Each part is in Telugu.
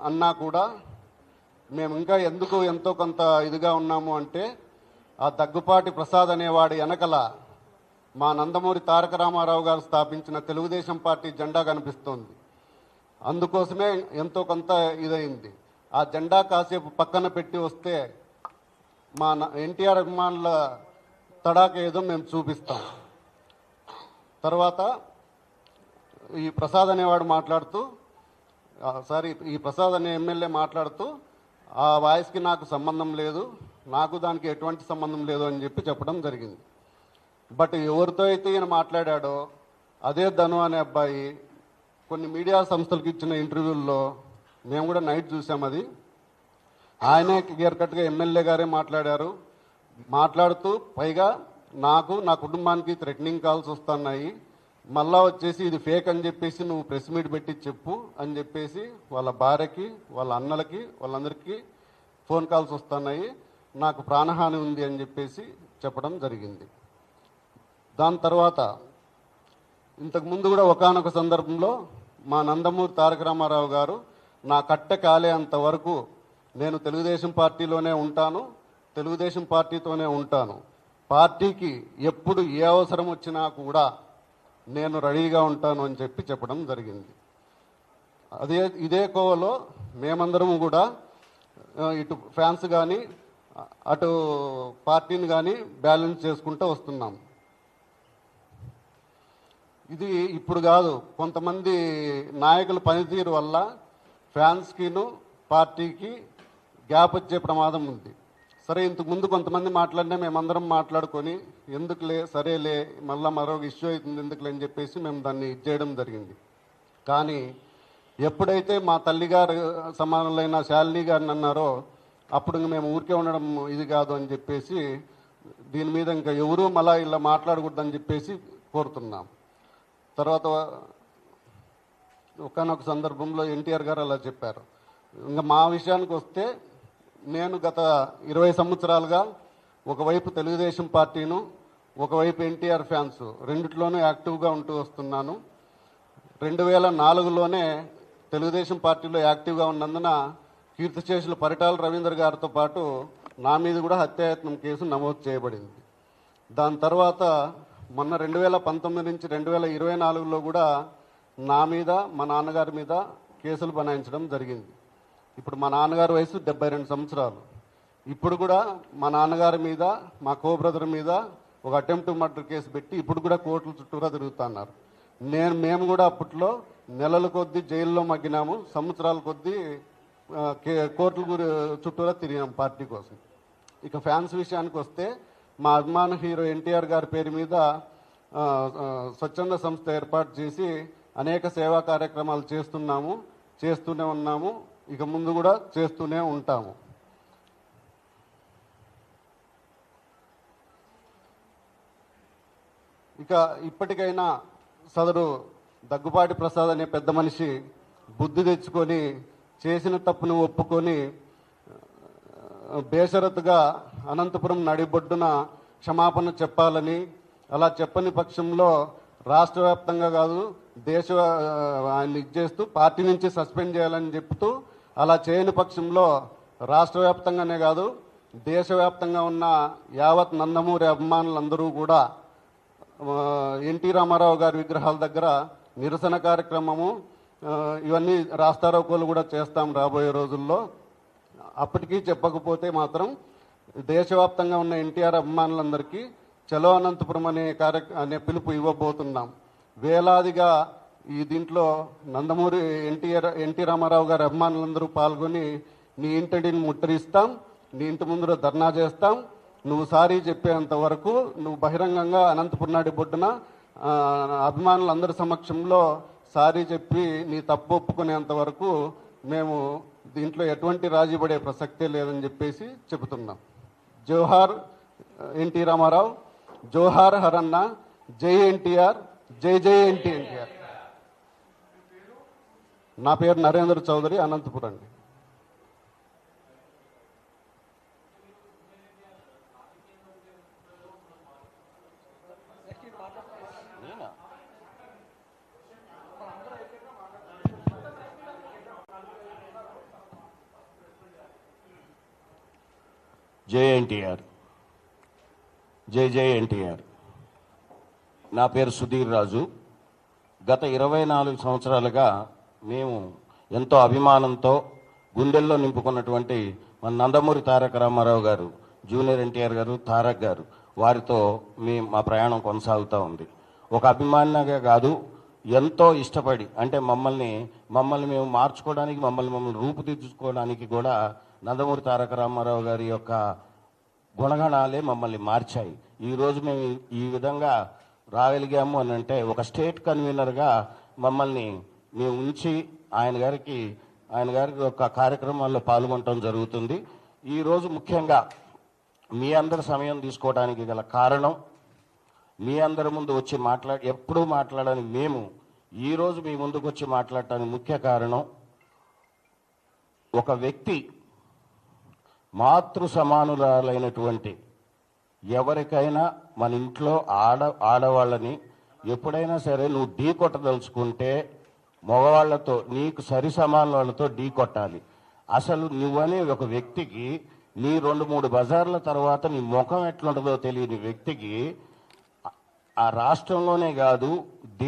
అన్నా కూడా మేము ఇంకా ఎందుకు ఎంతో కొంత ఇదిగా ఉన్నాము అంటే ఆ దగ్గుపాటి ప్రసాద్ అనేవాడి వెనకల మా నందమూరి తారక రామారావు గారు స్థాపించిన తెలుగుదేశం పార్టీ జెండా కనిపిస్తోంది. అందుకోసమే ఎంతో కొంత ఇదైంది. ఆ జెండా కాసేపు పక్కన పెట్టి వస్తే మా ఎన్టీఆర్ అభిమానుల తడాక ఏదో మేము చూపిస్తాం. తర్వాత ఈ ప్రసాద్ అనేవాడు మాట్లాడుతూ ఈ ప్రసాద్ అనే ఎమ్మెల్యే మాట్లాడుతూ ఆ వాయిస్కి నాకు సంబంధం లేదు, నాకు దానికి ఎటువంటి సంబంధం లేదు అని చెప్పడం జరిగింది. బట్ ఎవరితో అయితే ఈయన మాట్లాడాడో అదే ధను అనే అబ్బాయి కొన్ని మీడియా సంస్థలకు ఇచ్చిన ఇంటర్వ్యూల్లో మేము కూడా నైట్ చూసాం. అది ఆయనే క్లియర్ కట్గా ఎమ్మెల్యే గారే మాట్లాడారు. మాట్లాడుతూ పైగా నాకు నా కుటుంబానికి థ్రెటనింగ్ కాల్స్ వస్తున్నాయి, మళ్ళా వచ్చేసి ఇది ఫేక్ అని చెప్పేసి నువ్వు ప్రెస్ మీట్ పెట్టి చెప్పు అని చెప్పేసి వాళ్ళ భార్యకి, వాళ్ళ అన్నలకి, వాళ్ళందరికీ ఫోన్ కాల్స్ వస్తున్నాయి, నాకు ప్రాణహాని ఉంది అని చెప్పేసి చెప్పడం జరిగింది. దాని తర్వాత ఇంతకుముందు కూడా ఒకానొక సందర్భంలో మా నందమూరి తారక రామారావు గారు నా కట్టె కాలేంత వరకు నేను తెలుగుదేశం పార్టీలోనే ఉంటాను, తెలుగుదేశం పార్టీతోనే ఉంటాను, పార్టీకి ఎప్పుడు ఏ అవసరం వచ్చినా కూడా నేను రెడీగా ఉంటాను అని చెప్పడం జరిగింది. ఇదే కోవలో మేమందరం కూడా ఇటు ఫ్యాన్స్ కానీ అటు పార్టీని కానీ బ్యాలెన్స్ చేసుకుంటూ వస్తున్నాం. ఇది ఇప్పుడు కాదు, కొంతమంది నాయకుల పనితీరు వల్ల ఫ్యాన్స్కిను పార్టీకి గ్యాప్ వచ్చే ప్రమాదం ఉంది. సరే, ఇంతకు ముందు కొంతమంది మాట్లాడినా మేమందరం మాట్లాడుకొని ఎందుకులే సరేలే మళ్ళీ మరొక ఇష్యూ అవుతుంది ఎందుకులే అని చెప్పేసి మేము దాన్ని ఇచ్చేయడం జరిగింది. కానీ ఎప్పుడైతే మా తల్లిగారు సమానులైన శాలిని గారిని అన్నారో అప్పుడు మేము ఊరికే ఉండడం ఇది కాదు అని చెప్పేసి దీని మీద ఇంకా ఎవరూ మళ్ళా ఇలా మాట్లాడకూడదని చెప్పేసి కోరుతున్నాం. తర్వాత ఒకనొక సందర్భంలో ఎన్టీఆర్ గారు అలా చెప్పారు. ఇంకా మా విషయానికి వస్తే నేను గత 20 సంవత్సరాలుగా ఒకవైపు తెలుగుదేశం పార్టీను, ఒకవైపు ఎన్టీఆర్ ఫ్యాన్స్ రెండిట్లోనూ యాక్టివ్గా ఉంటూ వస్తున్నాను. 2004లోనే తెలుగుదేశం పార్టీలో యాక్టివ్గా ఉన్నందున కీర్తిశేషులు పరిటాల రవీంద్ర గారితో పాటు నా మీద కూడా హత్యాయత్నం కేసు నమోదు చేయబడింది. దాని తర్వాత మొన్న 2019 నుంచి 2024లో కూడా నా మీద మా నాన్నగారి మీద కేసులు బనాయించడం జరిగింది. ఇప్పుడు మా నాన్నగారి వయసు 72 సంవత్సరాలు. ఇప్పుడు కూడా మా నాన్నగారి మీద, మా కో బ్రదర్ మీద ఒక అటెంప్ట్ మర్డర్ కేసు పెట్టి ఇప్పుడు కూడా కోర్టుల చుట్టూరా తిరుగుతున్నారు. మేము కూడా అప్పట్లో నెలల కొద్దీ జైల్లో మగ్గినాము, సంవత్సరాల కొద్దీ కోర్టుల చుట్టూరా తిరిగినాం పార్టీ కోసం. ఇక ఫ్యాన్స్ విషయానికి వస్తే మా అభిమాన హీరో ఎన్టీఆర్ గారి పేరు మీద స్వచ్ఛంద సంస్థ ఏర్పాటు చేసి అనేక సేవా కార్యక్రమాలు చేస్తూనే ఉన్నాము, ఇక ముందు కూడా చేస్తూనే ఉంటాము. ఇక ఇప్పటికైనా సదరు దగ్గుపాటి ప్రసాద్ అనే పెద్ద మనిషి బుద్ధి తెచ్చుకొని చేసిన తప్పును ఒప్పుకొని బేషరతుగా అనంతపురం నడిబొడ్డున క్షమాపణ చెప్పాలని, అలా చెప్పని పక్షంలో రాష్ట్ర వ్యాప్తంగా కాదు ఆయన్ని ఇచ్చేస్తూ పార్టీ నుంచి సస్పెండ్ చేయాలని చెప్తూ, అలా చేయని పక్షంలో రాష్ట్ర వ్యాప్తంగానే కాదు దేశవ్యాప్తంగా ఉన్న యావత్ నందమూరి అభిమానులందరూ కూడా ఎన్టీ రామారావు గారి విగ్రహాల దగ్గర నిరసన కార్యక్రమము ఇవన్నీ రాస్తారోకోలు కూడా చేస్తాం రాబోయే రోజుల్లో. అప్పటికీ చెప్పకపోతే మాత్రం దేశవ్యాప్తంగా ఉన్న ఎన్టీఆర్ అభిమానులందరికీ చలో అనంతపురం అనే పిలుపు ఇవ్వబోతున్నాం. వేలాదిగా ఈ దీంట్లో నందమూరి ఎన్టీ రామారావు గారి అభిమానులందరూ పాల్గొని నీ ఇంటిని ముట్టరిస్తాం, నీ ఇంటి ముందర ధర్నా చేస్తాం, నువ్వు సారీ చెప్పేంత వరకు నువ్వు బహిరంగంగా అనంతపురం నాటి బొడ్డున అభిమానులందరి సమక్షంలో సారీ చెప్పి నీ తప్పు ఒప్పుకునేంత వరకు మేము దీంట్లో ఎటువంటి రాజీ పడే ప్రసక్తే లేదని చెప్పేసి చెబుతున్నాం. జోహార్ ఎన్టీ రామారావు, జోహార్ హరన్న, జై ఎన్టీఆర్, జై జై ఎన్టీఆర్. నా పేరు నరేంద్ర చౌదరి, అనంతపురం అండి. జై ఎన్టీఆర్, జై జై ఎన్టీఆర్. నా పేరు సుధీర్ రాజు. గత 24 సంవత్సరాలుగా మేము ఎంతో అభిమానంతో గుండెల్లో నింపుకున్నటువంటి మన నందమూరి తారక రామారావు గారు, జూనియర్ ఎన్టీఆర్ గారు, తారక్ గారు, వారితో మా ప్రయాణం కొనసాగుతూ ఉంది. ఒక అభిమానిగా కాదు, ఎంతో ఇష్టపడి, అంటే మమ్మల్ని మేము మార్చుకోవడానికి, మమ్మల్ని రూపుదిద్దుకోవడానికి కూడా నందమూరి తారక రామారావు గారి యొక్క గుణగణాలే మమ్మల్ని మార్చాయి. ఈరోజు మేము ఈ విధంగా రాగలిగాము అని అంటే ఒక స్టేట్ కన్వీనర్గా మమ్మల్ని మేము ఉంచి ఆయన గారి యొక్క కార్యక్రమాల్లో పాల్గొనడం జరుగుతుంది. ఈరోజు ముఖ్యంగా మీ అందరి సమయం తీసుకోవడానికి గల కారణం, మీ అందరి ముందు వచ్చి ఎప్పుడూ మాట్లాడని మేము ఈరోజు మీ ముందుకు వచ్చి మాట్లాడటానికి ముఖ్య కారణం, ఒక వ్యక్తి మాతృ సమానురాలైనటువంటి ఎవరికైనా మన ఇంట్లో ఆడవాళ్ళని ఎప్పుడైనా సరే నువ్వు ఢీ కొట్టదలుచుకుంటే మగవాళ్లతో, నీకు సరి సమాన వాళ్ళతో ఢీ కొట్టాలి. అసలు నువ్వనే ఒక వ్యక్తికి నీ 2-3 బజార్ల తర్వాత నీ ముఖం ఎట్లుంటుందో తెలియని వ్యక్తికి ఆ రాష్ట్రంలోనే కాదు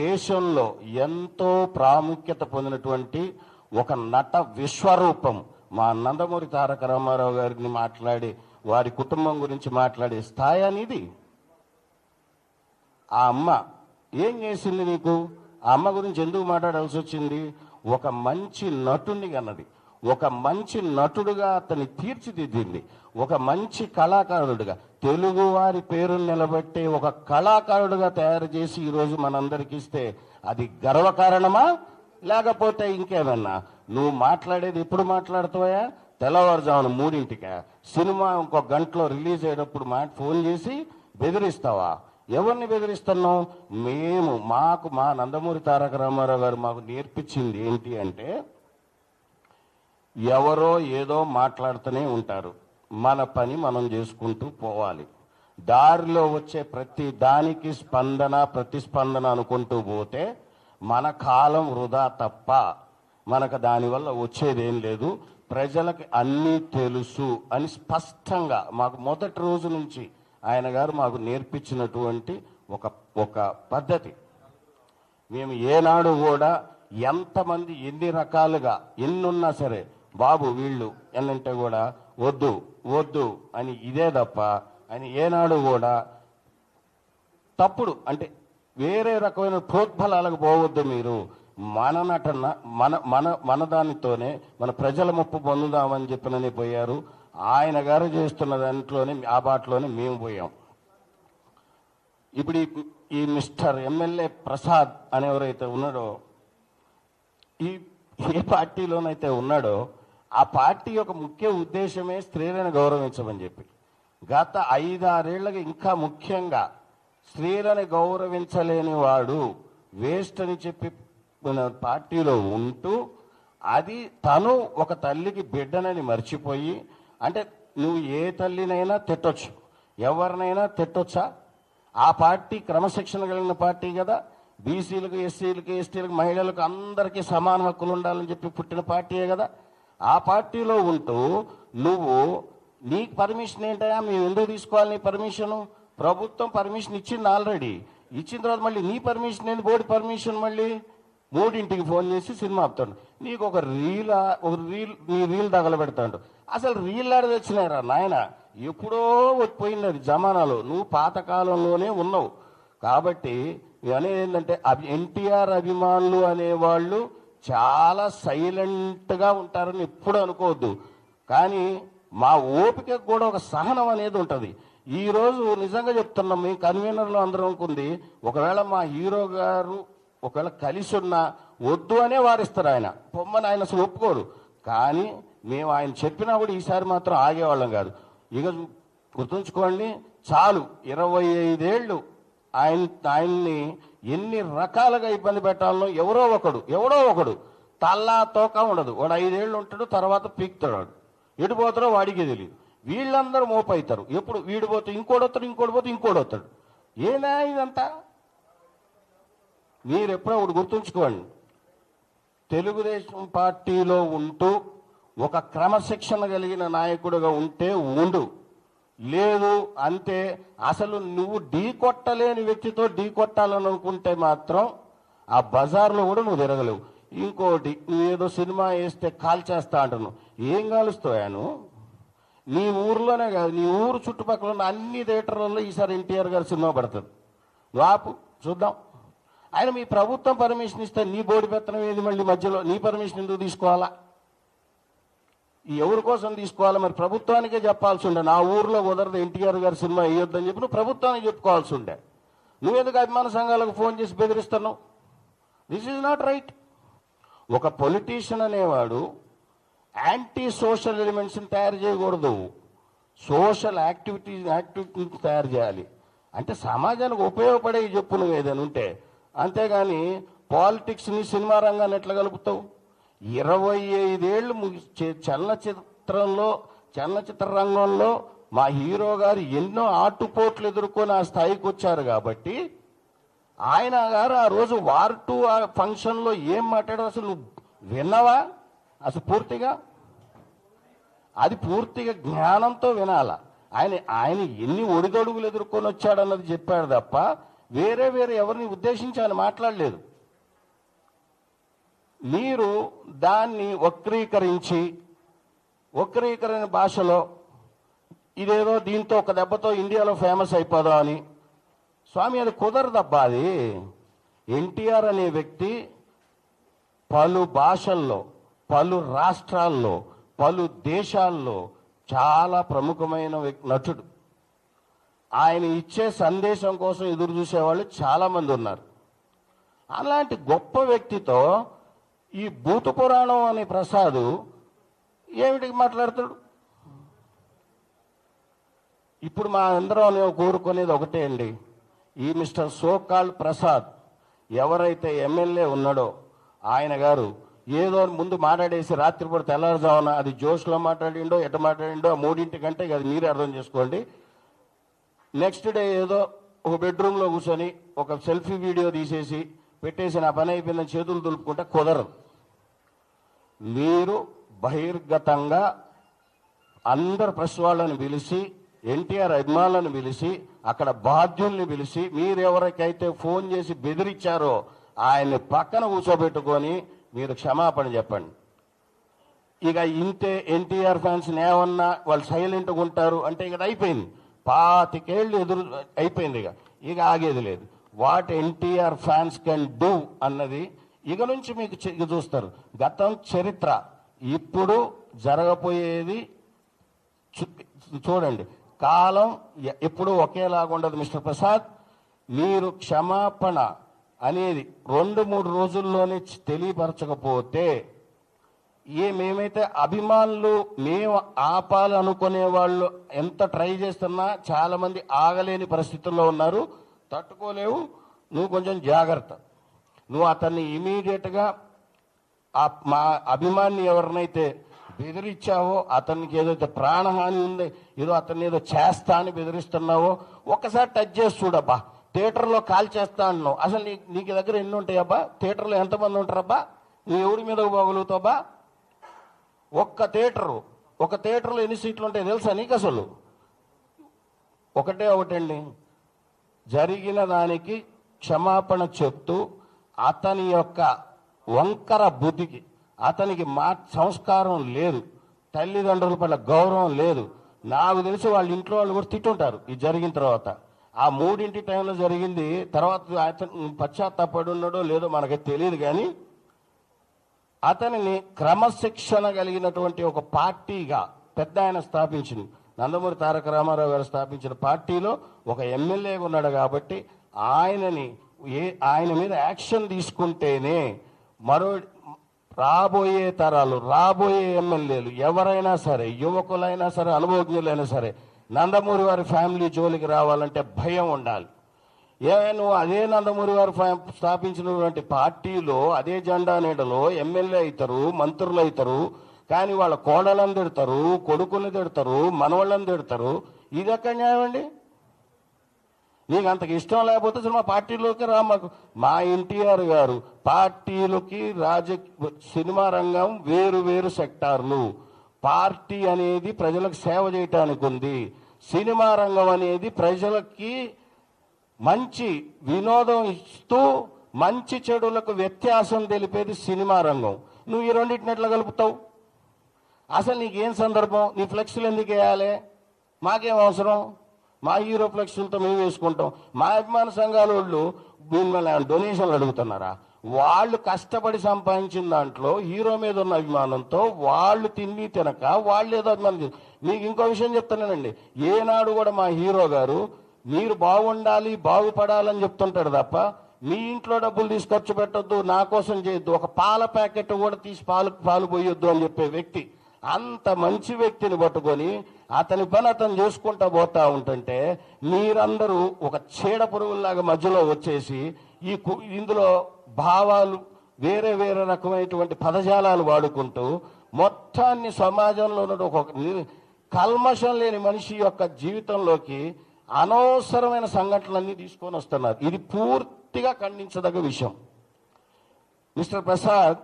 దేశంలో ఎంతో ప్రాముఖ్యత పొందినటువంటి ఒక నట విశ్వరూపం మా నందమూరి తారక రామారావు గారిని మాట్లాడి వారి కుటుంబం గురించి మాట్లాడే స్థాయి అనేది. ఆ అమ్మ ఏం చేసింది నీకు? ఆ అమ్మ గురించి ఎందుకు మాట్లాడాల్సి వచ్చింది? ఒక మంచి నటుడిని కన్నది, ఒక మంచి నటుడుగా అతన్ని తీర్చిదిద్దింది, ఒక మంచి కళాకారుడుగా, తెలుగువారి పేరును నిలబెట్టే ఒక కళాకారుడుగా తయారు చేసి ఈరోజు మనందరికి ఇస్తే అది గర్వకారణమా లేకపోతే ఇంకేమన్నా? నువ్వు మాట్లాడేది ఎప్పుడు మాట్లాడుతావా? తెల్లవారుజామున 3ంటికా? సినిమా ఇంకో గంటలో రిలీజ్ అయ్యేటప్పుడు ఫోన్ చేసి బెదిరిస్తావా? ఎవరిని బెదిరిస్తున్నావు? మా నందమూరి తారక రామారావు గారు మాకు నేర్పించింది ఏంటి అంటే, ఎవరో ఏదో మాట్లాడుతూనే ఉంటారు, మన పని మనం చేసుకుంటూ పోవాలి. దారిలో వచ్చే ప్రతి దానికి ప్రతిస్పందన అనుకుంటూ పోతే మన కాలం వృధా తప్ప మనకు దానివల్ల వచ్చేదేం లేదు. ప్రజలకు అన్నీ తెలుసు అని స్పష్టంగా మాకు మొదటి రోజు నుంచి ఆయన గారు మాకు నేర్పించినటువంటి ఒక పద్ధతి. మేము ఏనాడు కూడా ఎంతమంది ఎన్ని రకాలుగా ఎన్నున్నా సరే, బాబు వీళ్ళు ఎన్నంటే కూడా వద్దు అని ఇదే తప్ప ఆయన ఏనాడు కూడా తప్పుడు అంటే వేరే రకమైన ప్రోద్బలాలకు పోవద్దు. మీరు మన నటన మన దానితోనే మన ప్రజల ముప్పు పొందుదామని చెప్పినని పోయారు. ఆయన గారు చేస్తున్న దాంట్లోనే ఆ బాటలోనే మేము పోయాం. ఇప్పుడు ఈ మిస్టర్ ఎమ్మెల్యే ప్రసాద్ అనేవరైతే ఉన్నాడో, ఏ పార్టీలోనైతే ఉన్నాడో ఆ పార్టీ యొక్క ముఖ్య ఉద్దేశమే స్త్రీలను గౌరవించమని చెప్పి, గత 5-6 ఏళ్ళకి ఇంకా ముఖ్యంగా స్త్రీలను గౌరవించలేని వాడు వేస్ట్ అని చెప్పి పార్టీలో ఉంటూ, అది తను ఒక తల్లికి బిడ్డనని మర్చిపోయి, అంటే నువ్వు ఏ తల్లినైనా తిట్టొచ్చు, ఎవరినైనా తిట్టొచ్చా? ఆ పార్టీ క్రమశిక్షణ కలిగిన పార్టీ కదా. బీసీలకు, ఎస్సీలకు, ఎస్టీలకు, మహిళలకు అందరికీ సమాన హక్కులు ఉండాలని చెప్పి పుట్టిన పార్టీయే కదా. ఆ పార్టీలో ఉంటూ నీకు పర్మిషన్ ఏంటయా? మేము ఎందుకు తీసుకోవాలి నీ పర్మిషను? ప్రభుత్వం పర్మిషన్ ఇచ్చింది, ఆల్రెడీ ఇచ్చిన తర్వాత మళ్ళీ నీ పర్మిషన్ ఏంది? బోర్డు పర్మిషన్ మళ్ళీ 3ంటికి ఫోన్ చేసి సినిమా ఆపుతాడు. నీకు ఒక రీల్ తగలబెడతాడు. అసలు రీల్ ఆడ తెచ్చినారా నాయన? ఎప్పుడో పోయింది అది జమానాలో. నువ్వు పాతకాలంలోనే ఉన్నావు. కాబట్టి అనేది ఏంటంటే, ఎన్టీఆర్ అభిమానులు అనేవాళ్ళు చాలా సైలెంట్గా ఉంటారని ఎప్పుడు అనుకోవద్దు. కానీ మా ఓపికకు కూడా ఒక సహనం అనేది ఉంటుంది. ఈరోజు నిజంగా చెప్తున్నాం, మేము కన్వీనర్లో అందరం అనుకుంది, ఒకవేళ మా హీరో గారు ఒకవేళ కలిసి ఉన్నా వద్దు అనే వారిస్తారు. ఆయన పొమ్మని ఆయన అసలు ఒప్పుకోరు. కానీ మేము ఆయన చెప్పినా కూడా ఈసారి మాత్రం ఆగేవాళ్ళం కాదు. ఇక గుర్తుంచుకోండి, చాలు 25 ఏళ్ళు ఆయన్ని ఎన్ని రకాలుగా ఇబ్బంది పెట్టాలనో ఎవరో ఒకడు తల్లా తోక ఉండదు. వాడు 5 ఏళ్ళు ఉంటాడు, తర్వాత పీక్తాడు. ఎడిపోతారో వాడికి తెలియదు. వీళ్ళందరూ మోపవుతారు. ఎప్పుడు వీడు పోతే ఇంకోటి వస్తాడు. ఏనా ఇదంతా? మీరు ఎప్పుడో ఒకటి గుర్తుంచుకోండి, తెలుగుదేశం పార్టీలో ఉంటూ ఒక క్రమశిక్షణ కలిగిన నాయకుడిగా ఉంటే ఉండు, లేదు అంతే. అసలు నువ్వు ఢీ కొట్టలేని వ్యక్తితో ఢీ కొట్టాలని అనుకుంటే మాత్రం ఆ బజార్లో కూడా నువ్వు తిరగలేవు. ఇంకోటి, నువ్వేదో సినిమా వేస్తే కాల్చేస్తా అంటున్నావు. ఏం కాలుస్తావు? నీ ఊర్లోనే కాదు, నీ ఊరు చుట్టుపక్కల ఉన్న అన్ని థియేటర్లలో ఈసారి ఎన్టీఆర్ గారి సినిమా పడుతుంది. నువ్వు ఆపు, చూద్దాం. ఆయన మీ ప్రభుత్వం పర్మిషన్ ఇస్తే నీ బోర్డు పెత్తనం ఏది? మళ్ళీ మధ్యలో నీ పర్మిషన్ ఎందుకు తీసుకోవాలా? ఎవరి కోసం తీసుకోవాలా? మరి ప్రభుత్వానికే చెప్పాల్సి ఉండే, నా ఊర్లో కుదరదు ఎన్టీఆర్ గారి సినిమా వేయొద్దని చెప్పి నువ్వు ప్రభుత్వానికి చెప్పుకోవాల్సి ఉండే. నువ్వెందుకు అభిమాన సంఘాలకు ఫోన్ చేసి బెదిరిస్తున్నావు? This is not right. ఒక పొలిటీషియన్ అనేవాడు యాంటీ సోషల్ ఎలిమెంట్స్ని తయారు చేయకూడదు, సోషల్ యాక్టివిటీని తయారు చేయాలి. అంటే సమాజానికి ఉపయోగపడే చెప్పు నువ్వు ఏదైనా ఉంటే. అంతేగాని పాలిటిక్స్ని సినిమా రంగాన్ని ఎట్లా కలుపుతావు? 25 ఏళ్ళు చలనచిత్ర రంగంలో మా హీరో గారు ఎన్నో ఆటుపోట్లు ఎదుర్కొని ఆ స్థాయికి వచ్చారు. కాబట్టి ఆయన గారు ఆ రోజు వార్ 2 ఫంక్షన్లో ఏం మాట్లాడారు అసలు నువ్వు విన్నావా? అసలు పూర్తిగా అది పూర్తిగా జ్ఞానంతో వినాల. ఆయన ఎన్ని ఒడిదొడుగులు ఎదుర్కొని వచ్చాడన్నది చెప్పాడు తప్ప వేరే ఎవరిని ఉద్దేశించి ఆయన మాట్లాడలేదు. మీరు దాన్ని వక్రీకరణ భాషలో ఇదేదో దీంతో ఒక దెబ్బతో ఇండియాలో ఫేమస్ అయిపోదాం అని. స్వామి, అది కుదరదబ్బా. అది ఎన్టీఆర్ అనే వ్యక్తి పలు భాషల్లో, పలు రాష్ట్రాల్లో, పలు దేశాల్లో చాలా ప్రముఖమైన నటుడు. ఆయన ఇచ్చే సందేశం కోసం ఎదురు చూసేవాళ్ళు చాలామంది ఉన్నారు. అలాంటి గొప్ప వ్యక్తితో ఈ భూత పురాణం అనే ప్రసాద్ ఏమిటికి మాట్లాడతాడు? ఇప్పుడు మా అందరం కోరుకునేది ఒకటే అండి, ఈ మిస్టర్ సోకాల్ ప్రసాద్ ఎవరైతే ఎమ్మెల్యే ఉన్నాడో ఆయన గారు ఏదో ముందు మాట్లాడేసి రాత్రిపూట తెల్లారుజామున అది జోష్లో మాట్లాడిండో ఎట మాట్లాడిండో ఆ 3 కంటే అది మీరే అర్థం చేసుకోండి. నెక్స్ట్ డే ఏదో ఒక బెడ్రూమ్లో కూర్చొని ఒక సెల్ఫీ వీడియో తీసేసి పెట్టేసి నా పని అయిపోయిందని చేతులు దులుపుకుంటే కుదరదు. మీరు బహిర్గతంగా అందరు ప్రెస్ వాళ్ళని పిలిచి, ఎన్టీఆర్ అభిమానులను పిలిచి, అక్కడ బాధ్యుల్ని పిలిచి, మీరెవరికైతే ఫోన్ చేసి బెదిరించారో ఆయన్ని పక్కన కూర్చోబెట్టుకొని మీరు క్షమాపణ చెప్పండి. ఇక ఇంతే, ఎన్టీఆర్ ఫ్యాన్స్ ఏమన్నా వాళ్ళు సైలెంట్గా ఉంటారు అంటే ఇక అయిపోయింది. 25 ఏళ్ళు ఎదురు అయిపోయింది. ఇక ఆగేది లేదు. What NTR fans can do అన్నది ఇక నుంచి మీకు చూస్తారు. గతం చరిత్ర, ఇప్పుడు జరగబోయేది చూడండి. కాలం ఎప్పుడూ ఒకేలాగా ఉండదు మిస్టర్ ప్రసాద్. మీరు క్షమాపణ అనేది 2-3 రోజుల్లోనే తెలియపరచకపోతే మేమైతే అభిమానులు మేము ఆపాలనుకునే వాళ్ళు ఎంత ట్రై చేస్తున్నా చాలా మంది ఆగలేని పరిస్థితుల్లో ఉన్నారు, తట్టుకోలేవు. నువ్వు కొంచెం జాగ్రత్త. నువ్వు అతన్ని ఇమీడియట్గా మా అభిమాని ఎవరినైతే బెదిరించావో, అతనికి ఏదైతే ప్రాణహాని ఉంది, ఏదో అతన్ని ఏదో చేస్తా అని బెదిరిస్తున్నావో ఒక్కసారి టచ్ చేసి చూడబ్బా. థియేటర్లో కాల్ చేస్తా అన్నావు, అసలు నీకు దగ్గర ఎన్ని ఉంటాయబ్బా? థియేటర్లో ఎంతమంది ఉంటారబ్బా? నువ్వు ఎవరి మీద పోగలుగుతావబ్బా? ఒక థియేటర్లో ఎన్ని సీట్లు ఉంటాయి తెలుసా నీకు? అసలు ఒకటండి, జరిగిన దానికి క్షమాపణ చెప్తూ అతని యొక్క వంకర బుద్ధికి, అతనికి సంస్కారం లేదు, తల్లిదండ్రుల పట్ల గౌరవం లేదు. నాకు తెలిసి వాళ్ళ ఇంట్లో వాళ్ళు కూడా తిట్టుంటారు ఇది జరిగిన తర్వాత. ఆ 3 టైంలో జరిగింది. తర్వాత అతను పశ్చాత్తాపడి ఉన్నాడో లేదో మనకైతే తెలియదు. కానీ అతనిని క్రమశిక్షణ కలిగినటువంటి ఒక పార్టీగా పెద్ద ఆయన స్థాపించింది, నందమూరి తారక రామారావు గారు స్థాపించిన పార్టీలో ఒక ఎమ్మెల్యేగా ఉన్నాడు. కాబట్టి ఆయన మీద యాక్షన్ తీసుకుంటేనే రాబోయే తరాలు, రాబోయే ఎమ్మెల్యేలు ఎవరైనా సరే, యువకులైనా సరే, అనుభవజ్ఞులైనా సరే, నందమూరి వారి ఫ్యామిలీ జోలికి రావాలంటే భయం ఉండాలి. నువ్వు అదే నందమూరి వారు స్థాపించినటువంటి పార్టీలో అదే జెండా నీడలో ఎమ్మెల్యే అవుతారు, మంత్రులు అవుతారు, కానీ వాళ్ళ కోడలను తిడతారు, కొడుకుని తిడతారు, మనవాళ్ళని తిడతారు. ఇది ఎక్కడ న్యాయం అండి? నీకు అంతకు ఇష్టం లేకపోతే మా పార్టీలోకి రా. మా ఎన్టీఆర్ గారు పార్టీలకి సినిమా రంగం వేరు సెక్టార్లు. పార్టీ అనేది ప్రజలకు సేవ చేయటానికి ఉంది. సినిమా రంగం అనేది ప్రజలకి మంచి వినోదం ఇస్తూ మంచి చెడులకు వ్యత్యాసం తెలిపేది సినిమా రంగం. నువ్వు ఈ రెండింటిని ఎట్లా కలుపుతావు? అసలు నీకేం సందర్భం? నీ ఫ్లెక్స్లు ఎందుకు వేయాలి? మాకేం అవసరం? మా హీరో ఫ్లెక్స్లతో మేము వేసుకుంటాం. మా అభిమాన సంఘాల వాళ్ళు మిమ్మల్ని డొనేషన్లు అడుగుతున్నారా? వాళ్ళు కష్టపడి సంపాదించిన దాంట్లో హీరో మీద ఉన్న అభిమానంతో వాళ్ళు తిని తినక వాళ్ళు ఏదో అభిమానం. మీకు ఇంకో విషయం చెప్తున్నానండి, ఏనాడు కూడా మా హీరో గారు మీరు బాగుండాలి బాగుపడాలని చెప్తుంటాడు తప్ప మీ ఇంట్లో డబ్బులు తీసి ఖర్చు పెట్టొద్దు, నా కోసం చేయొద్దు, ఒక పాల ప్యాకెట్ కూడా తీసి పాలు పోయొద్దు అని చెప్పే వ్యక్తి. అంత మంచి వ్యక్తిని పట్టుకొని అతని పని అతను చేసుకుంటా పోతా ఉంటుంటే మీరందరూ ఒక చీడ పురుగుల్లాగా మధ్యలో వచ్చేసి ఇందులో భావాలు వేరే వేరే రకమైనటువంటి పదజాలాలు వాడుకుంటూ మొత్తాన్ని సమాజంలో ఉన్న ఒక కల్మషం లేని మనిషి యొక్క జీవితంలోకి అనవసరమైన సంఘటనలన్నీ తీసుకొని వస్తున్నారు. ఇది పూర్తిగా ఖండించదగ్గ విషయం. మిస్టర్ ప్రసాద్,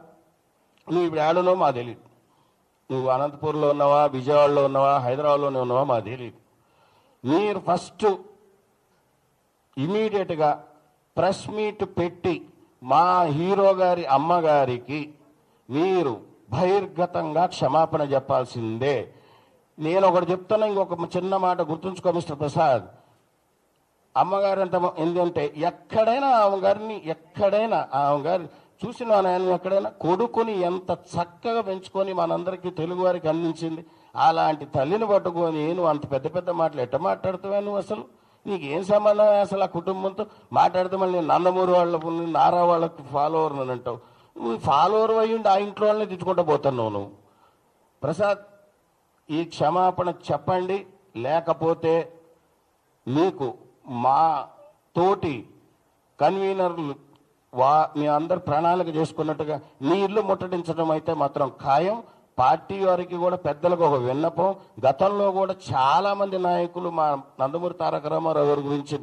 నువ్వు ఇప్పుడు ఏడనో మా తెలియదు. నువ్వు అనంతపూర్లో ఉన్నావా, విజయవాడలో ఉన్నావా, హైదరాబాద్లోనే ఉన్నావా మా తెలియదు. మీరు ఫస్ట్ ఇమీడియట్గా ప్రెస్ మీట్ పెట్టి మా హీరో గారి అమ్మగారికి మీరు బహిర్గతంగా క్షమాపణ చెప్పాల్సిందే. నేను ఒకటి చెప్తున్నా, ఇంకొక చిన్న మాట గుర్తుంచుకో మిస్టర్ ప్రసాద్. అమ్మగారు అంత ఎందుకంటే ఎక్కడైనా ఆమె గారి చూసిన ఆయన ఎక్కడైనా కొడుకుని ఎంత చక్కగా పెంచుకొని మనందరికీ తెలుగు వారికి అందించింది. అలాంటి తల్లిని పట్టుకొని నువ్వు అంత పెద్ద పెద్ద మాటలు ఎట్ట మాట్లాడుతావా? నువ్వు అసలు నీకేం సంబంధం అసలు ఆ కుటుంబంతో మాట్లాడితే? మళ్ళీ నందమూరి వాళ్ళ నారా వాళ్ళకి ఫాలోవర్ అని అంటావు. నువ్వు ఫాలోవర్ అయ్యిండి ఆ ఇంట్లో వాళ్ళని తిట్టుకుంటూ పోతున్నావు నువ్వు. ప్రసాద్, ఈ క్షమాపణ చెప్పండి, లేకపోతే మీకు మా తోటి కన్వీనర్లు మీ అందరు ప్రణాళిక చేసుకున్నట్టుగా మీ ఇల్లు ముట్టడించడం అయితే మాత్రం ఖాయం. పార్టీ వారికి కూడా పెద్దలకు ఒక విన్నపం, గతంలో కూడా చాలా మంది నాయకులు మా నందమూరి తారక రామారావు గారి గురించి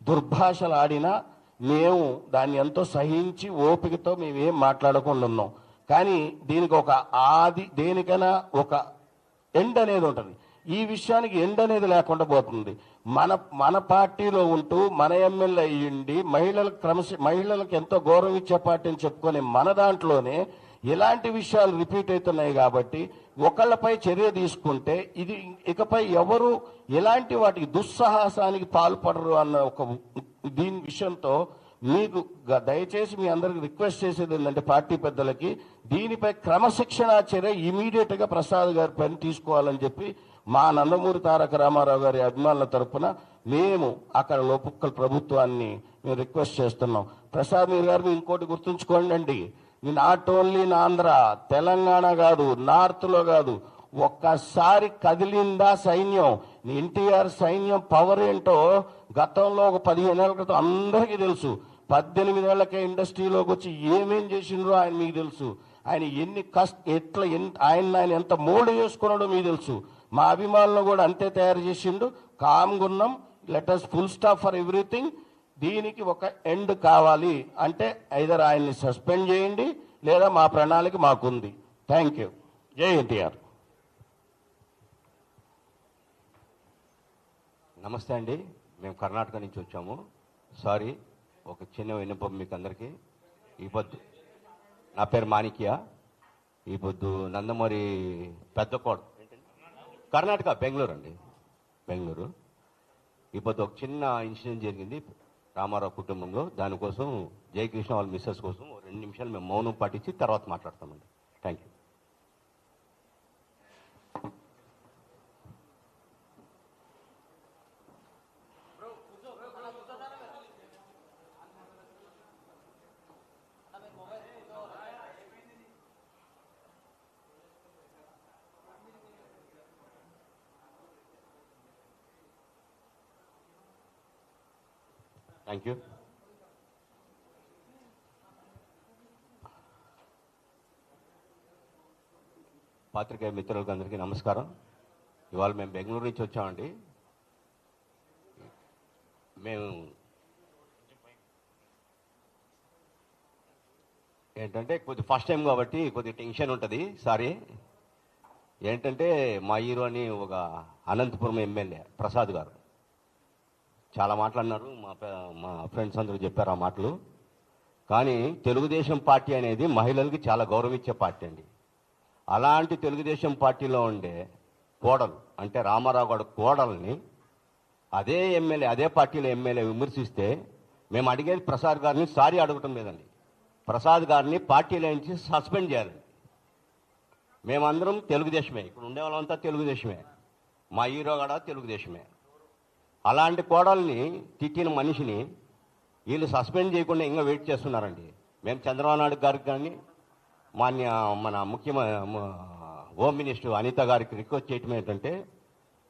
దుర్భాషలు ఆడినా మేము దాన్ని ఎంతో సహించి ఓపికతో మేము ఏం మాట్లాడకుండా ఉన్నాం. కానీ దీనికి ఒక దేనికైనా ఒక ఎండ్ అనేది ఉంటుంది. ఈ విషయానికి ఎండ్ అనేది లేకుండా పోతుంది. మన పార్టీలో ఉంటూ మన ఎమ్మెల్యే అయ్యిండి మహిళలకు ఎంతో గౌరవం ఇచ్చే పార్టీ అని చెప్పుకొని మన దాంట్లోనే ఇలాంటి విషయాలు రిపీట్ అవుతున్నాయి. కాబట్టి ఒకళ్ళపై చర్య తీసుకుంటే ఇది ఇకపై ఎవరు ఎలాంటి వాటికి దుస్సాహసానికి పాల్పడరు అన్న ఒక దీని విషయంతో మీకు దయచేసి మీ అందరికి రిక్వెస్ట్ చేసేది ఏంటంటే పార్టీ పెద్దలకి దీనిపై క్రమశిక్షణ చర్య ఇమీడియట్గా ప్రసాద్ గారి పైన తీసుకోవాలని చెప్పి మా నందమూరి తారక రామారావు గారి అభిమానుల తరఫున మేము అక్కడ లోపల ప్రభుత్వాన్ని మేము రిక్వెస్ట్ చేస్తున్నాం. ప్రసాద్ గారు ఇంకోటి గుర్తుంచుకోండి అండి, not only in Andhra, Telangana కాదు, నార్త్లో కాదు, ఒక్కసారి కదిలిందా సైన్యం, ఎన్టీఆర్ సైన్యం పవర్ ఏంటో గతంలో ఒక 15 ఏళ్ల క్రితం అందరికీ తెలుసు. 18 ఏళ్లకే ఇండస్ట్రీలోకి వచ్చి ఏమేం చేసిండ్రో ఆయన మీకు తెలుసు. ఆయన ఎన్ని ఆయన ఎంత మోల్డ్ చేసుకున్నాడో మీకు తెలుసు. మా అభిమానులను కూడా అంతే తయారు చేసిండు. కామ్గున్నాం, let us full stop for everything. దీనికి ఒక ఎండ్ కావాలి అంటే ఐదర్ ఆయన్ని సస్పెండ్ చేయండి లేదా మా ప్రణాళిక మాకుంది. Thank you. జై ఎన్టీఆర్. నమస్తే అండి, మేము కర్ణాటక నుంచి వచ్చాము. సారీ, ఒక చిన్న విన్నపం మీకు అందరికీ. ఈ పొద్దు నా పేరు మాణిక్య. ఈ పొద్దు నందమూరి పెద్దకోడ కర్ణాటక బెంగళూరు అండి, బెంగళూరు. ఈ పొద్దు ఒక చిన్న ఇన్సిడెంట్ జరిగింది రామారావు కుటుంబంలో. దానికోసం జయకృష్ణ వాళ్ళ మిస్సెస్ కోసం 2 నిమిషాలు మేము మౌనం పాటించి తర్వాత మాట్లాడతామండి. Thank you. Thank you. పాత్రికేయ మిత్రులకు అందరికీ నమస్కారం. ఇవాళ మేము బెంగళూరు నుంచి వచ్చామండి. మేము ఏంటంటే కొద్ది ఫస్ట్ టైం కాబట్టి కొద్ది టెన్షన్ ఉంటుంది. సారీ. ఏంటంటే మా హీరో అని ఒక అనంతపురం ఎమ్మెల్యే ప్రసాద్ గారు చాలా మాట్లాడినారు. మా ఫ్రెండ్స్ అందరూ చెప్పారు ఆ మాటలు. కానీ తెలుగుదేశం పార్టీ అనేది మహిళలకి చాలా గౌరవించే పార్టీ అండి. అలాంటి తెలుగుదేశం పార్టీలో ఉండే కోడలు అంటే రామారావు గారు కోడల్ని అదే ఎమ్మెల్యే అదే పార్టీలో ఎమ్మెల్యే విమర్శిస్తే మేము అడిగేది ప్రసాద్ గారిని సారీ అడగటం లేదండి. ప్రసాద్ గారిని పార్టీలో నుంచి సస్పెండ్ చేయాలండి. మేమందరం తెలుగుదేశమే, ఇక్కడ ఉండే వాళ్ళంతా తెలుగుదేశమే, మా హీరో కూడా తెలుగుదేశమే. అలాంటి కోడల్ని తిట్టిన మనిషిని వీళ్ళు సస్పెండ్ చేయకుండా ఇంకా వెయిట్ చేస్తున్నారండి. మేము చంద్రబాబు నాయుడు గారికి కానీ మన హోమ్ మినిస్టర్ అనిత గారికి రిక్వెస్ట్ చేయటం ఏంటంటే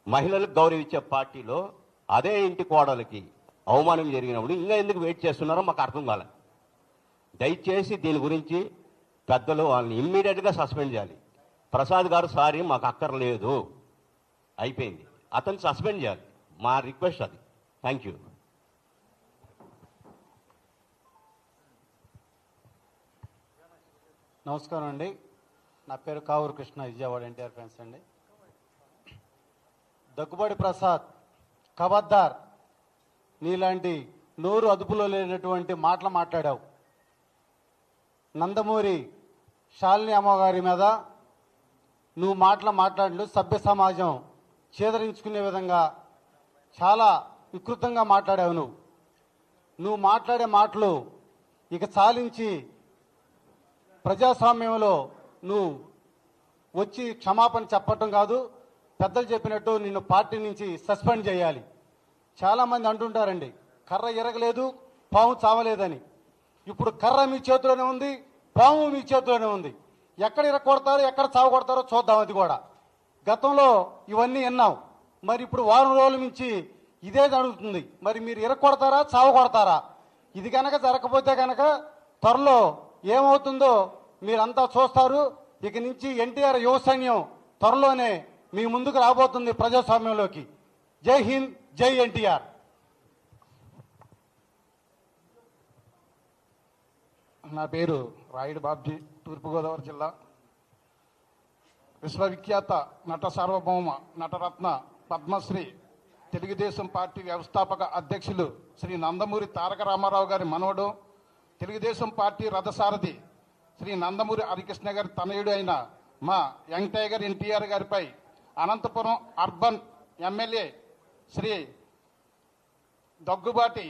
మహిళలకు గౌరవించే పార్టీలో అదే ఇంటి కోడలకి అవమానం జరిగినప్పుడు ఇంకా ఎందుకు వెయిట్ చేస్తున్నారో మాకు అర్థం కాలేదు. దయచేసి దీని గురించి పెద్దలు వాళ్ళని ఇమ్మీడియట్గా సస్పెండ్ చేయాలి. ప్రసాద్ గారు సారీ మాకు అక్కర్లేదు, అయిపోయింది, అతను సస్పెండ్ చేయాలి. మా రిక్వెస్ట్ అది. Thank you. నమస్కారం అండి. నా పేరు కావూరు కృష్ణ, విజయవాడ ఎన్టీఆర్ ఫ్రెండ్స్ అండి. దగ్గుబాటి ప్రసాద్ ఖబర్దార్, నీలాంటి నోరు అదుపులో లేనటువంటి మాటలు మాట్లాడావు. నందమూరి శాలిని అమ్మగారి మీద నువ్వు మాట్లాడిన సభ్య సమాజం ఛేదరించుకునే విధంగా చాలా వికృతంగా మాట్లాడావు. నువ్వు మాట్లాడే మాటలు ఇక చాలించి ప్రజాస్వామ్యంలో నువ్వు వచ్చి క్షమాపణ చెప్పటం కాదు, పెద్దలు చెప్పినట్టు నిన్ను పార్టీ నుంచి సస్పెండ్ చేయాలి. చాలామంది అంటుంటారండి కర్ర ఇరగలేదు పాము చావలేదని. ఇప్పుడు కర్ర మీ చేతిలోనే ఉంది, పాము మీ చేతిలోనే ఉంది. ఎక్కడ ఇరగొడతారో ఎక్కడ చావగొడతారో చూద్దాం. అది కూడా గతంలో ఇవన్నీ విన్నాం. మరి ఇప్పుడు వారం రోజుల నుంచి ఇదే జరుగుతుంది. మరి మీరు ఇరగొడతారా చావగొడతారా? ఇది కనుక జరగకపోతే కనుక త్వరలో ఏమవుతుందో మీరంతా చూస్తారు. ఇక నుంచి ఎన్టీఆర్ యువ సైన్యం త్వరలోనే మీ ముందుకు రాబోతుంది ప్రజాస్వామ్యంలోకి. జై హింద్, జై ఎన్టీఆర్. నా పేరు రాయుడు బాబ్జీ, తూర్పుగోదావరి జిల్లా. విశ్వవిఖ్యాత నట సార్వభౌమ నటరత్న పద్మశ్రీ తెలుగుదేశం పార్టీ వ్యవస్థాపక అధ్యక్షులు శ్రీ నందమూరి తారక రామారావు గారి మనవడు, తెలుగుదేశం పార్టీ రథసారథి శ్రీ నందమూరి హరికృష్ణ గారి తనయుడు అయిన మా యంగ్ టైగర్ ఎన్టీఆర్ గారిపై అనంతపురం అర్బన్ ఎమ్మెల్యే శ్రీ దగ్గుబాటి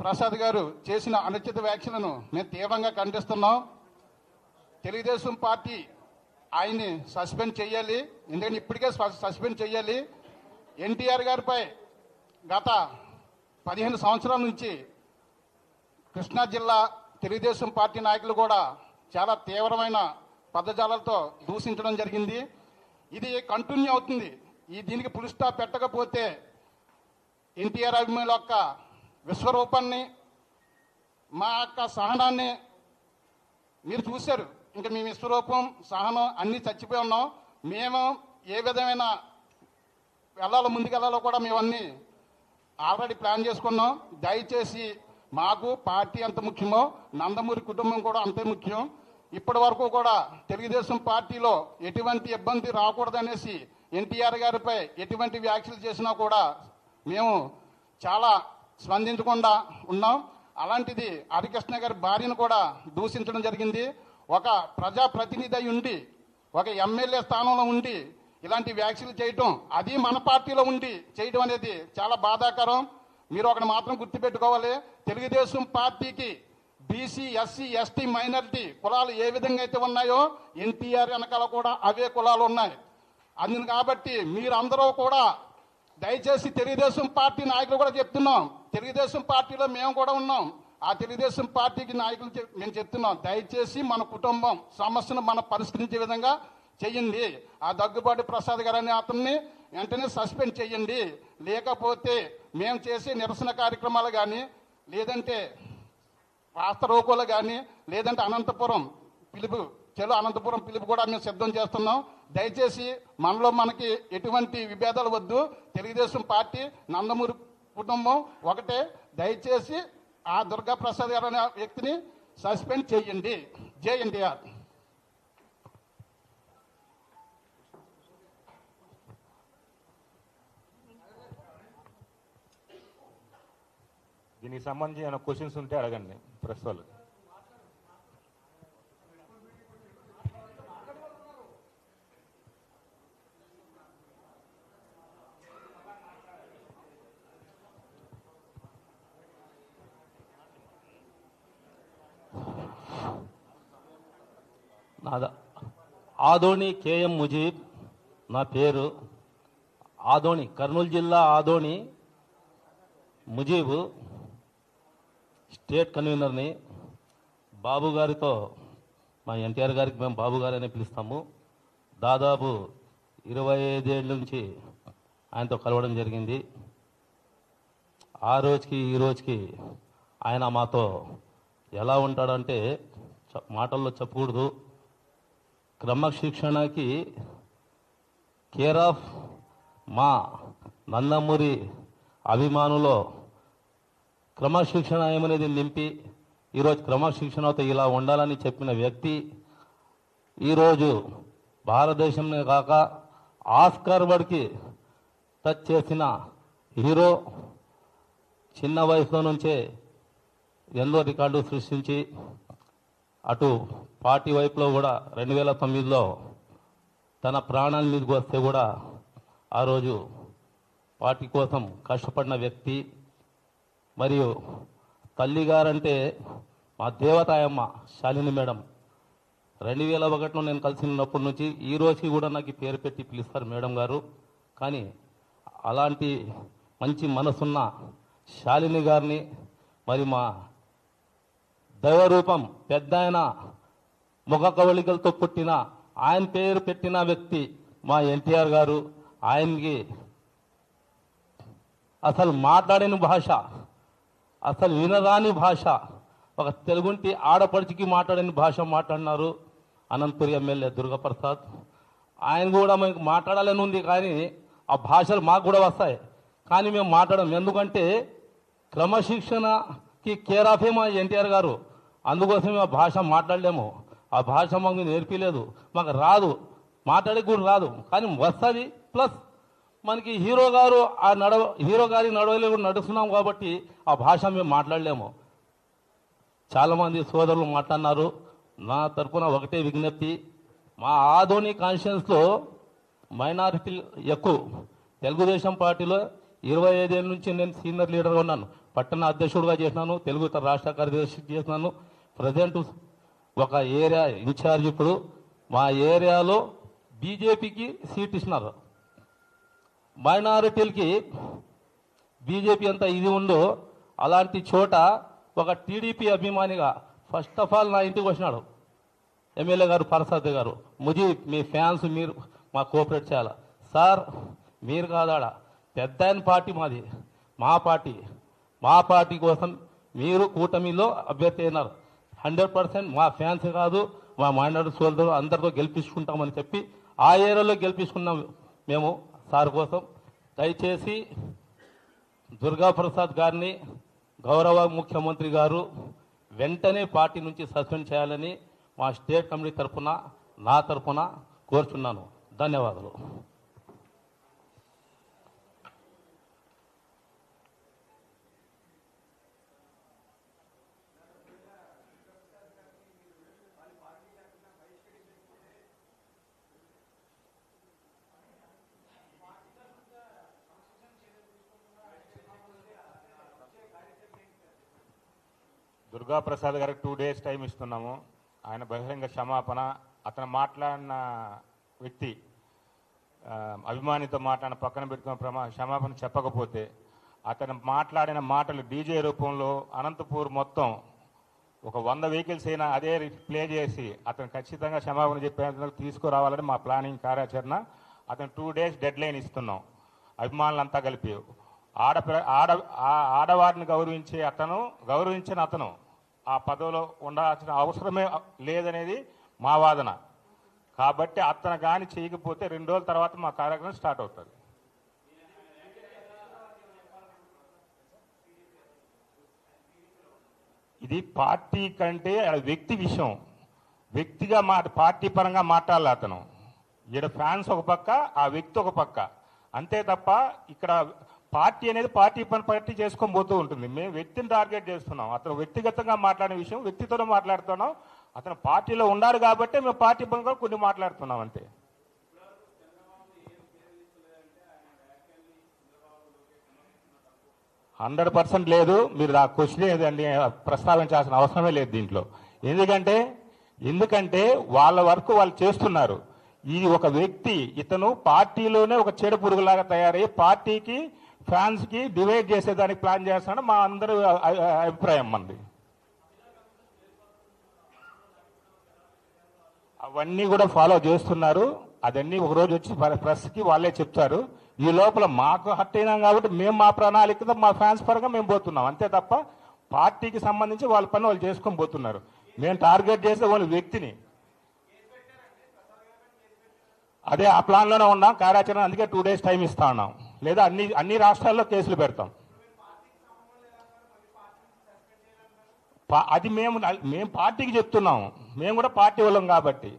ప్రసాద్ గారు చేసిన అనుచిత వ్యాఖ్యలను మేము తీవ్రంగా ఖండిస్తున్నాం. తెలుగుదేశం పార్టీ ఆయన్ని సస్పెండ్ చేయాలి, ఎందుకంటే ఇప్పటికే సస్పెండ్ చేయాలి. ఎన్టీఆర్ గారిపై గత 15 సంవత్సరాల నుంచి కృష్ణా జిల్లా తెలుగుదేశం పార్టీ నాయకులు కూడా చాలా తీవ్రమైన పదజాలతో దూషించడం జరిగింది. ఇది కంటిన్యూ అవుతుంది. దీనికి పులి స్టాప్ పెట్టకపోతే ఎన్టీఆర్ అభిమానుల యొక్క విశ్వరూపాన్ని, మా యొక్క సహనాన్ని మీరు చూశారు. ఇంకా మీ విశ్వరూపం, సహనం అన్నీ చచ్చిపోయి ఉన్నాం. మేము ఏ విధమైన ముందుకు వెళ్ళాలో కూడా మేమన్నీ ఆల్రెడీ ప్లాన్ చేసుకున్నాం. దయచేసి మాకు పార్టీ ఎంత ముఖ్యమో నందమూరి కుటుంబం కూడా అంతే ముఖ్యం. ఇప్పటి వరకు కూడా తెలుగుదేశం పార్టీలో ఎటువంటి ఇబ్బంది రాకూడదనేసి ఎన్టీఆర్ గారిపై ఎటువంటి వ్యాఖ్యలు చేసినా కూడా మేము చాలా స్పందించకుండా ఉన్నాం. అలాంటిది హరికృష్ణ గారి భార్యను కూడా దూషించడం జరిగింది. ఒక ప్రజాప్రతినిధి అయి ఉండి, ఒక ఎమ్మెల్యే స్థానంలో ఉండి ఇలాంటి వ్యాఖ్యలు చేయటం, అది మన పార్టీలో ఉండి చేయడం అనేది చాలా బాధాకరం. మీరు ఒకటి మాత్రం గుర్తుపెట్టుకోవాలి, తెలుగుదేశం పార్టీకి బీసీ, ఎస్సీ, ఎస్టీ, మైనారిటీ కులాలు ఏ విధంగా అయితే ఉన్నాయో ఎన్టీఆర్ వెనకాల కూడా అవే కులాలు ఉన్నాయి. అందును కాబట్టి మీరందరూ కూడా దయచేసి తెలుగుదేశం పార్టీ నాయకులు కూడా చెప్తున్నాం, తెలుగుదేశం పార్టీలో మేము కూడా ఉన్నాం. ఆ తెలుగుదేశం పార్టీకి నాయకులు మేము చెప్తున్నాం, దయచేసి మన కుటుంబం సమస్యను మనం పరిష్కరించే విధంగా చెయ్యండి. ఆ దగ్గుబాటి ప్రసాద్ గారు అనే అతన్ని వెంటనే సస్పెండ్ చెయ్యండి. లేకపోతే మేము చేసే నిరసన కార్యక్రమాలు కానీ, లేదంటే రాష్ట్ర రోకోలు కానీ, లేదంటే అనంతపురం పిలుపు, చలో అనంతపురం పిలుపు కూడా మేము సిద్ధం చేస్తున్నాం. దయచేసి మనకి ఎటువంటి విభేదాలు వద్దు. తెలుగుదేశం పార్టీ, నందమూరి కుటుంబం ఒకటే. దయచేసి ఆ దుర్గా ప్రసాద్ గారు అనే వ్యక్తిని సస్పెండ్ చేయండి. జై ఎన్టీఆర్. దీనికి సంబంధించి ఏమైనా క్వశ్చన్స్ ఉంటే అడగండి ప్రెస్ వాళ్ళు. ఆదోని కేఎం ముజీబ్ నా పేరు. ఆదోని, కర్నూలు జిల్లా ఆదోని ముజీబు, స్టేట్ కన్వీనర్ని. బాబు గారితో, మా ఎన్టీఆర్ గారికి మేము బాబు గారు అని పిలుస్తాము. దాదాపు 25 ఏళ్ళ నుంచి ఆయనతో కలవడం జరిగింది. ఆ రోజుకి ఈ రోజుకి ఆయన మాతో ఎలా ఉంటాడంటే మాటల్లో చెప్పకూడదు. క్రమశిక్షణకి కేర్ ఆఫ్ మా నందమూరి అభిమానులో క్రమశిక్షణ ఏమనేది నింపి ఈరోజు క్రమశిక్షణతో ఇలా ఉండాలని చెప్పిన వ్యక్తి ఈరోజు భారతదేశంలో కాక ఆస్కార్ అవార్డుకి టచ్ చేసిన హీరో. చిన్న వయసులో నుంచే ఎన్నో రికార్డు సృష్టించి అటు పార్టీ వైపులో కూడా 2009లో తన ప్రాణాల మీదకి వస్తే కూడా ఆ రోజు పార్టీ కోసం కష్టపడిన వ్యక్తి. మరియు తల్లిగారంటే మా దేవతాయమ్మ శాలిని మేడం. 2001లో నేను కలిసినప్పటి నుంచి ఈ రోజుకి కూడా నాకు పేరు పెట్టి పిలుస్తారు మేడం గారు. కానీ అలాంటి మంచి మనసున్న శాలిని గారిని, మరి మా దైవరూపం పెద్ద ఆయన ముఖ కవళికలతో పుట్టిన ఆయన పేరు పెట్టిన వ్యక్తి మా ఎన్టీఆర్ గారు. ఆయనకి అసలు మాట్లాడిన భాష, అసలు వినరాని భాష, ఒక తెలుగుంటి ఆడపడిచికి మాట్లాడిన భాష మాట్లాడినారు అనంతపురి ఎమ్మెల్యే దుర్గాప్రసాద్. ఆయన కూడా మనకు మాట్లాడాలని ఉంది, కానీ ఆ భాషలు మాకు కూడా వస్తాయి, కానీ మేము మాట్లాడడం. ఎందుకంటే క్రమశిక్షణకి కేర్ ఆఫే మా ఎన్టీఆర్ గారు. అందుకోసం ఆ భాష మాట్లాడలేము. ఆ భాష మాకు నేర్పిలేదు, మాకు రాదు, మాట్లాడే కూడా రాదు, కానీ వస్తుంది. ప్లస్ మనకి హీరో గారి నడవలో కూడా నడుస్తున్నాం కాబట్టి ఆ భాష మేము మాట్లాడలేము. చాలామంది సోదరులు మాట్లాడినారు. నా తరఫున ఒకటే విజ్ఞప్తి, మా ఆదోని కాన్స్టిట్యున్సీలో మైనారిటీలు ఎక్కువ. తెలుగుదేశం పార్టీలో 25 ఏళ్ళ నుంచి నేను సీనియర్ లీడర్గా ఉన్నాను. పట్టణ అధ్యక్షుడిగా చేసినాను, తెలుగు రాష్ట్ర కార్యదర్శి చేసినాను. ప్రజెంట్ ఒక ఏరియా ఇన్ఛార్జ్. ఇప్పుడు మా ఏరియాలో బీజేపీకి సీట్ ఇచ్చినారు. మైనారిటీలకి బీజేపీ అంతా ఇది ఉందో అలాంటి చోట ఒక టీడీపీ అభిమానిగా ఫస్ట్ ఆఫ్ ఆల్ నా ఇంటికి వచ్చినాడు ఎమ్మెల్యే గారు ప్రసాద్ గారు. ముజీబ్, మీ ఫ్యాన్స్ మీరు మా కోఆపరేట్ చేయాలి సార్. మీరు కాదాడా పెద్ద ఆయన పార్టీ మాది, మా పార్టీ కోసం మీరు కూటమిలో అభ్యర్థి అయినారు. 100% మా ఫ్యాన్స్ కాదు, మా మైనారిటీ సోదరులు అందరితో గెలిపించుకుంటామని చెప్పి ఆ ఏరియాలో గెలిపించుకున్నాం మేము సార్ కోసం. దయచేసి దుర్గాప్రసాద్ గారిని గౌరవ ముఖ్యమంత్రి గారు వెంటనే పార్టీ నుంచి సస్పెండ్ చేయాలని మా స్టేట్ కమిటీ తరఫున, నా తరఫున కోరుచున్నాను. ధన్యవాదాలు. దుర్గాప్రసాద్ గారికి 2 days టైం ఇస్తున్నాము. ఆయన బహిరంగ క్షమాపణ, అతను మాట్లాడిన వ్యక్తి అభిమానితో మాట్లాడిన పక్కన పెట్టుకున్న క్షమాపణ చెప్పకపోతే అతను మాట్లాడిన మాటలు డీజే రూపంలో అనంతపూర్ మొత్తం ఒక 100 వెహికల్స్ అయినా అదే ప్లే చేసి అతను ఖచ్చితంగా క్షమాపణ చెప్పేందుకు తీసుకురావాలని మా ప్లానింగ్ కార్యాచరణ. అతను 2 days డెడ్ లైన్ ఇస్తున్నాం అభిమానులంతా కలిపి. ఆడవారిని గౌరవించిన అతను ఆ పదవిలో ఉండాల్సిన అవసరమే లేదనేది మా వాదన. కాబట్టి అతను కానీ చేయకపోతే 2 రోజుల తర్వాత మా కార్యక్రమం స్టార్ట్ అవుతుంది. ఇది పార్టీ కంటే వ్యక్తి విషయం. వ్యక్తిగా పార్టీ పరంగా మాట్లాడాలి అతను. ఈడ ఫ్యాన్స్ ఒక పక్క, ఆ వ్యక్తి ఒక పక్క, అంతే తప్ప ఇక్కడ పార్టీ అనేది పార్టీ పని పార్టీ చేసుకొని పోతూ ఉంటుంది. మేము వ్యక్తిని టార్గెట్ చేస్తున్నాం. అతను వ్యక్తిగతంగా మాట్లాడిన విషయం వ్యక్తితోనే మాట్లాడుతున్నాం. అతను పార్టీలో ఉన్నారు కాబట్టి మేము పార్టీ పరంగా కొన్ని మాట్లాడుతున్నాం అంతే. హండ్రెడ్ 100% లేదు. మీరు ఆ క్వశ్చన్ ఏదండి ప్రస్తావించాల్సిన అవసరమే లేదు దీంట్లో. ఎందుకంటే వాళ్ళ వర్క్ వాళ్ళు చేస్తున్నారు. ఈ ఒక వ్యక్తి ఇతను పార్టీలోనే ఒక చెడు పురుగులాగా తయారయ్యి పార్టీకి ఫ్యాన్స్కి డివైడ్ చేసేదానికి ప్లాన్ చేస్తాడని మా అందరి అభిప్రాయం మంది. అవన్నీ కూడా ఫాలో చేస్తున్నారు. అదన్నీ ఒకరోజు వచ్చి ప్రెస్కి వాళ్ళే చెప్తారు. ఈ లోపల మాకు హర్ట్ అయినాం కాబట్టి మేము మా ప్రణాళికతో మా ఫ్యాన్స్ పరంగా మేము పోతున్నాం అంతే తప్ప పార్టీకి సంబంధించి వాళ్ళ పని వాళ్ళు చేసుకొని పోతున్నారు. మేము టార్గెట్ చేసే వాళ్ళ వ్యక్తిని అదే ఆ ప్లాన్లోనే ఉన్నాం కార్యాచరణ. అందుకే 2 days టైం ఇస్తా ఉన్నాం. లేదా అన్ని రాష్ట్రాల్లో కేసులు పెడతాం. అది మేము పార్టీకి చెప్తున్నాం. మేము కూడా పార్టీ వాళ్ళం కాబట్టి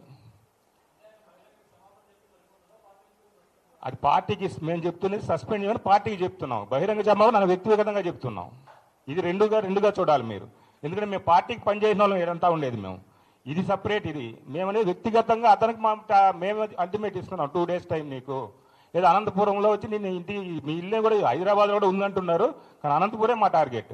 అది పార్టీకి మేము చెప్తున్నది సస్పెండ్ చేయమని పార్టీకి చెప్తున్నాం. బహిరంగ జమాగా నన్ను వ్యక్తిగతంగా చెప్తున్నాం. ఇది రెండుగా చూడాలి మీరు. ఎందుకంటే మేము పార్టీకి పనిచేసిన వాళ్ళం ఏదంతా ఉండేది. మేము ఇది సపరేట్. ఇది మేమనేది వ్యక్తిగతంగా అతనికి మేము అల్టిమేట్ ఇస్తున్నాం 2 days టైం నీకు. లేదా అనంతపురంలో వచ్చి నేను ఇంటి మీ ఇల్లే కూడా హైదరాబాద్ కూడా ఉందంటున్నారు. కానీ అనంతపురే మా టార్గెట్.